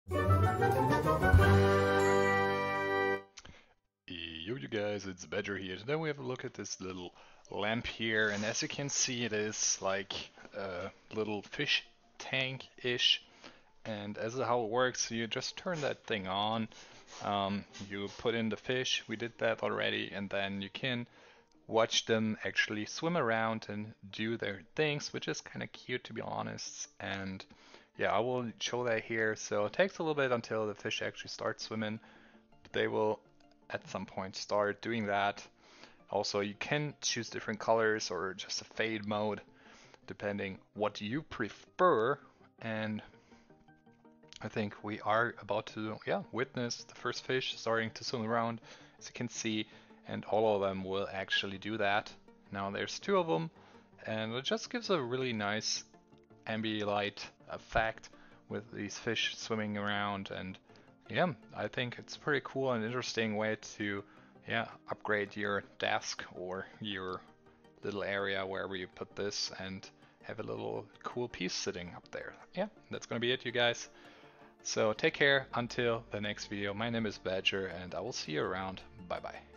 Yo, you guys, it's Badger here. Today we have a look at this little lamp here, and as you can see, it is like a little fish tank-ish. And as how it works, you just turn that thing on, you put in the fish, we did that already, and then you can watch them actually swim around and do their things, which is kind of cute to be honest. And yeah, I will show that here. So it takes a little bit until the fish actually start swimming. They will at some point start doing that. Also, you can choose different colors or just a fade mode depending what you prefer. And I think we are about to, yeah, witness the first fish starting to swim around, as you can see, and all of them will actually do that. Now there's two of them, and it just gives a really nice ambient effect with these fish swimming around. And yeah, I think it's a pretty cool and interesting way to, yeah, upgrade your desk or your little area wherever you put this and have a little cool piece sitting up there. Yeah, that's gonna be it, you guys. So take care until the next video. My name is Badger, and I will see you around. Bye bye.